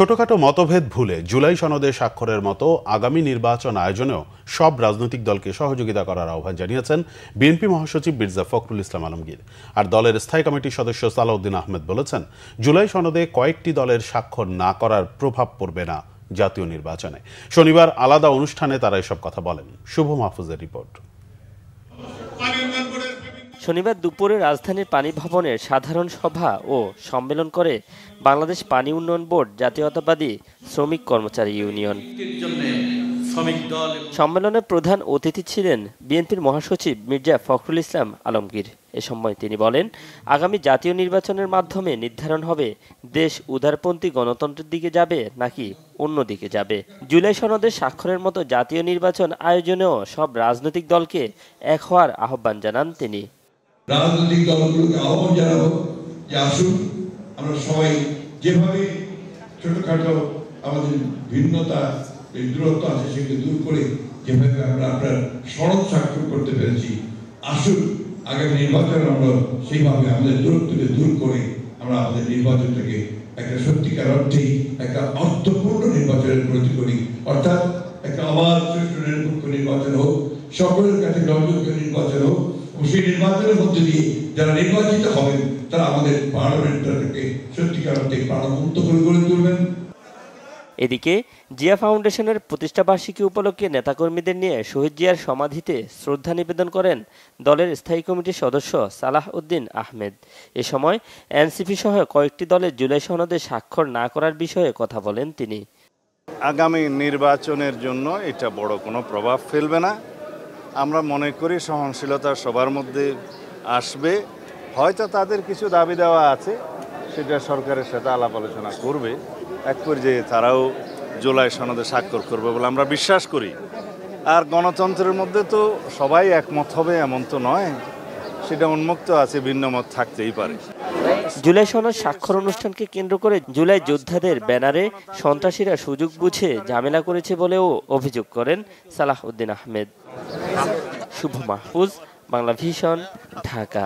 ছোটখাটো মতভেদ ভুলে জুলাই সনদে স্বাক্ষরের মতো আগামী নির্বাচন আয়োজনেও সব রাজনৈতিক দলকে সহযোগিতা করার আহ্বান জানিয়েছেন বিএনপি মহাসচিব মির্জা ফখরুল ইসলাম আলমগীর। আর দলের স্থায়ী কমিটির সদস্য সালাউদ্দিন আহমেদ বলেছেন, জুলাই সনদে কয়েকটি দলের স্বাক্ষর না করার প্রভাব পড়বে না জাতীয় নির্বাচনে। শনিবার আলাদা অনুষ্ঠানে তারা এসব কথা বলেন। শুভ মাহফুজের রিপোর্ট। শনিবার দুপুরে রাজধানীর পানি ভবনের সাধারণ সভা ও সম্মেলন করে বাংলাদেশ পানি উন্নয়ন বোর্ড জাতীয়তাবাদী শ্রমিক কর্মচারী ইউনিয়ন। সম্মেলনে প্রধান অতিথি ছিলেন বিএনপির মহাসচিব মির্জা ফখরুল ইসলাম আলমগীর। এ সময় তিনি বলেন, আগামী জাতীয় নির্বাচনের মাধ্যমে নির্ধারণ হবে দেশ উদারপন্থী গণতন্ত্রের দিকে যাবে নাকি অন্য দিকে যাবে। জুলাই সনদে স্বাক্ষরের মতো জাতীয় নির্বাচন আয়োজনেও সব রাজনৈতিক দলকে এক হওয়ার আহ্বান জানান তিনি। রাজনৈতিক দলগুলোকে আহ্বান জানাবো যে আসুন আমরা সবাই যেভাবে ছোটখাটো আমাদের ভিন্নতা দূরত্ব আছে সেগুলো দূর করে যেভাবে আমরা আপনার সনদ স্বাক্ষর করতে পেরেছি, আসুন আগামী নির্বাচন আমরা সেইভাবে আমাদের দূরত্বকে দূর করে আমরা আমাদের নির্বাচনটাকে একটা সত্যিকার অর্থেই একটা অর্থপূর্ণ নির্বাচনের প্রতি করি। অর্থাৎ একটা অবাধ সুষ্ঠু নিরপেক্ষ নির্বাচন হোক, সকলের কাছে গ্রহণযোগ্য নির্বাচন হোক, সেই নির্বাচনের মধ্যে দিয়ে যারা নির্বাচিত হবেন তারা আমাদের পার্লামেন্টটাকে সত্যিকার অর্থে প্রাণবন্ত করে গড়ে তুলবেন। এদিকে জিয়া ফাউন্ডেশনের প্রতিষ্ঠাবার্ষিকী উপলক্ষে নেতাকর্মীদের নিয়ে শহীদ জিয়ার সমাধিতে শ্রদ্ধা নিবেদন করেন দলের স্থায়ী কমিটির সদস্য সালাউদ্দিন আহমেদ। এ সময় এনসিপি সহ কয়েকটি দলের জুলাই সনদে স্বাক্ষর না করার বিষয়ে কথা বলেন তিনি। আগামী নির্বাচনের জন্য এটা বড় কোনো প্রভাব ফেলবে না। আমরা মনে করি সহনশীলতা সবার মধ্যে আসবে। হয়তো তাদের কিছু দাবি দেওয়া আছে, সেটা সরকারের সাথে আলাপ আলোচনা করবে। এক পর্যায়ে তারাও জুলাই সনদে স্বাক্ষর করবে বলে আমরা বিশ্বাস করি। আর গণতন্ত্রের মধ্যে তো সবাই একমত হবে এমন তো নয়, সেটা উন্মুক্ত আছে, ভিন্ন মত থাকতেই পারে। জুলাই সনদ স্বাক্ষর অনুষ্ঠানকে কেন্দ্র করে জুলাই যোদ্ধাদের ব্যানারে সন্ত্রাসীরা সুযোগ বুঝে ঝামেলা করেছে বলেও অভিযোগ করেন সালাউদ্দিন আহমেদ। শুভ মাহফুজ, বাংলা ভিশন, ঢাকা।